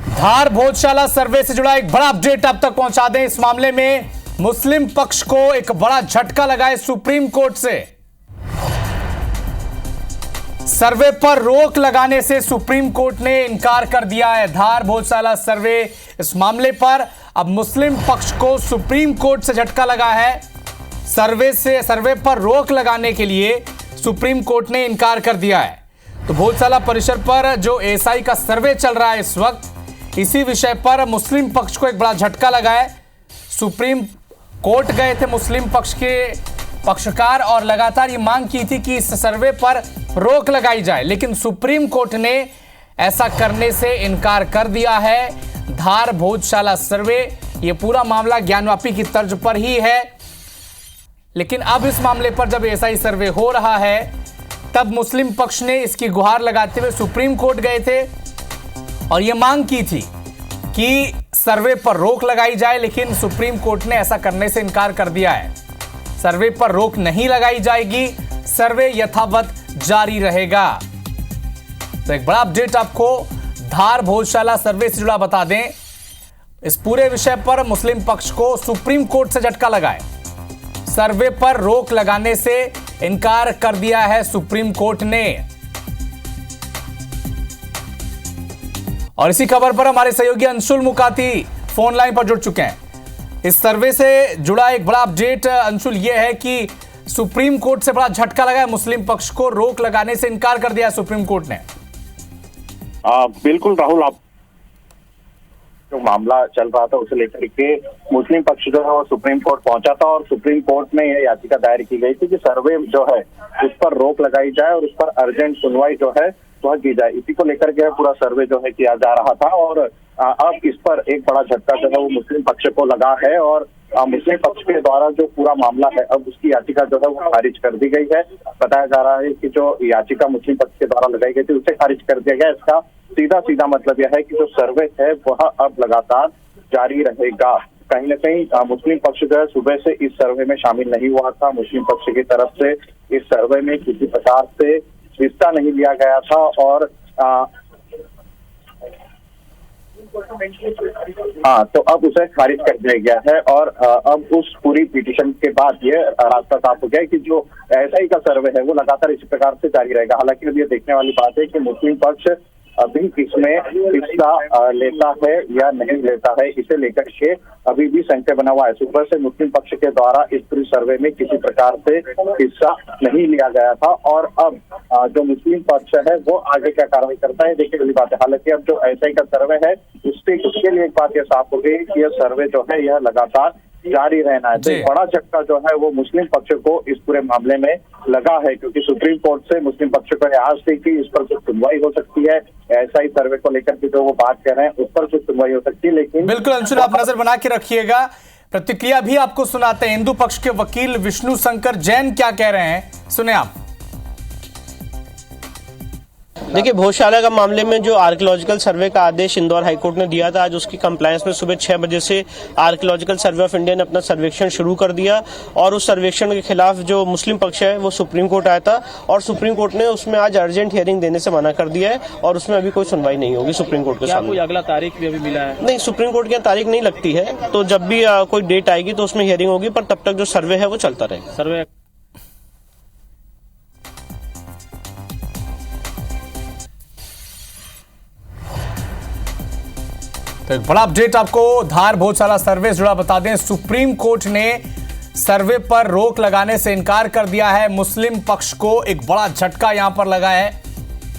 धार भोजशाला सर्वे से जुड़ा एक बड़ा अपडेट आप तक पहुंचा दें। इस मामले में मुस्लिम पक्ष को एक बड़ा झटका लगा है सुप्रीम कोर्ट से। सर्वे पर रोक लगाने से सुप्रीम कोर्ट ने इनकार कर दिया है। धार भोजशाला सर्वे इस मामले पर अब मुस्लिम पक्ष को सुप्रीम कोर्ट से झटका लगा है। सर्वे पर रोक लगाने के लिए सुप्रीम कोर्ट ने इनकार कर दिया है। तो भोजशाला परिसर पर जो एएसआई का सर्वे चल रहा है इस वक्त, इसी विषय पर मुस्लिम पक्ष को एक बड़ा झटका लगा है। सुप्रीम कोर्ट गए थे मुस्लिम पक्ष के पक्षकार और लगातार ये मांग की थी कि इस सर्वे पर रोक लगाई जाए, लेकिन सुप्रीम कोर्ट ने ऐसा करने से इनकार कर दिया है। धार भोजशाला सर्वे, ये पूरा मामला ज्ञानवापी की तर्ज पर ही है, लेकिन अब इस मामले पर जब एएसआई सर्वे हो रहा है तब मुस्लिम पक्ष ने इसकी गुहार लगाते हुए सुप्रीम कोर्ट गए थे और यह मांग की थी कि सर्वे पर रोक लगाई जाए, लेकिन सुप्रीम कोर्ट ने ऐसा करने से इनकार कर दिया है। सर्वे पर रोक नहीं लगाई जाएगी, सर्वे यथावत जारी रहेगा। तो एक बड़ा अपडेट आपको धार भोजशाला सर्वे से जुड़ा बता दें। इस पूरे विषय पर मुस्लिम पक्ष को सुप्रीम कोर्ट से झटका लगा है। सर्वे पर रोक लगाने से इनकार कर दिया है सुप्रीम कोर्ट ने। और इसी खबर पर हमारे सहयोगी अंशुल मुकाती फोन लाइन पर जुड़ चुके हैं। इस सर्वे से जुड़ा एक बड़ा अपडेट अंशुल ये है कि सुप्रीम कोर्ट से बड़ा झटका लगा है। मुस्लिम पक्ष को रोक लगाने से इनकार कर दिया है सुप्रीम कोर्ट ने। बिल्कुल राहुल, आप जो मामला चल रहा था उसे लेकर के मुस्लिम पक्ष जो है वो सुप्रीम कोर्ट पहुंचा था और सुप्रीम कोर्ट में यह याचिका दायर की गई थी कि सर्वे जो है उस पर रोक लगाई जाए और उस पर अर्जेंट सुनवाई जो है वह की जाए। इसी को लेकर के पूरा सर्वे जो है किया जा रहा था और अब इस पर एक बड़ा झटका जो है वो मुस्लिम पक्ष को लगा है और मुस्लिम पक्ष के द्वारा जो पूरा मामला है अब उसकी याचिका जो है वो खारिज कर दी गई है। बताया जा रहा है कि जो याचिका मुस्लिम पक्ष के द्वारा लगाई गई थी उसे खारिज कर दिया गया। इसका सीधा मतलब यह है कि जो सर्वे है वह अब लगातार जारी रहेगा। कहीं ना कहीं मुस्लिम पक्ष जो है सुबह से इस सर्वे में शामिल नहीं हुआ था। मुस्लिम पक्ष की तरफ से इस सर्वे में किसी प्रकार से हिस्सा नहीं लिया गया था और तो अब उसे खारिज कर दिया गया है और अब उस पूरी पिटीशन के बाद ये रास्ता साफ हो गया है कि जो एएसआई का सर्वे है वो लगातार इसी प्रकार से जारी रहेगा। हालांकि अब ये देखने वाली बात है कि मुस्लिम पक्ष अभी इसमें हिस्सा लेता है या नहीं लेता है, इसे लेकर के अभी भी संशय बना हुआ है। सुबह से मुस्लिम पक्ष के द्वारा इस पूरी सर्वे में किसी प्रकार से हिस्सा नहीं लिया गया था और अब जो मुस्लिम पक्ष है वो आगे क्या कार्रवाई करता है देखने वाली बात है। हालांकि अब जो एएसआई का सर्वे है उसके लिए एक बात यह साफ हो गई कि यह सर्वे जो है यह लगातार जारी रहना है। तो एक बड़ा झटका जो है वो मुस्लिम पक्ष को इस पूरे मामले में लगा है, क्योंकि सुप्रीम कोर्ट से मुस्लिम पक्ष को आज थी कि इस पर कुछ सुनवाई हो सकती है। ऐसा ही सर्वे को लेकर के जो वो बात कर रहे हैं उस पर कुछ सुनवाई हो सकती है। लेकिन बिल्कुल अंशुल, आप नजर बना के रखिएगा, प्रतिक्रिया भी आपको सुनाते हैं। हिंदू पक्ष के वकील विष्णु शंकर जैन क्या कह रहे हैं, सुने आप। देखिए, भोजशाला का मामले में जो आर्कियोलॉजिकल सर्वे का आदेश इंदौर हाईकोर्ट ने दिया था, आज उसकी कंप्लायंस में सुबह 6 बजे से आर्कियोलॉजिकल सर्वे ऑफ इंडिया ने अपना सर्वेक्षण शुरू कर दिया और उस सर्वेक्षण के खिलाफ जो मुस्लिम पक्ष है वो सुप्रीम कोर्ट आया था और सुप्रीम कोर्ट ने उसमें आज अर्जेंट हियरिंग देने से मना कर दिया है और उसमें अभी कोई सुनवाई नहीं होगी सुप्रीम कोर्ट के सामने। कोई अगला तारीख भी अभी मिला है? नहीं, सुप्रीम कोर्ट की तारीख नहीं लगती है, तो जब भी कोई डेट आएगी तो उसमें हियरिंग होगी, पर तब तक जो सर्वे है वो चलता रहेगा। सर्वे तो एक बड़ा अपडेट आपको धार भोजशाला सर्वे से जुड़ा बता दें। सुप्रीम कोर्ट ने सर्वे पर रोक लगाने से इनकार कर दिया है। मुस्लिम पक्ष को एक बड़ा झटका यहां पर लगा है।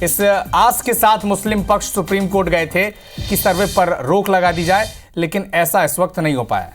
इस आस के साथ मुस्लिम पक्ष सुप्रीम कोर्ट गए थे कि सर्वे पर रोक लगा दी जाए, लेकिन ऐसा इस वक्त नहीं हो पाया।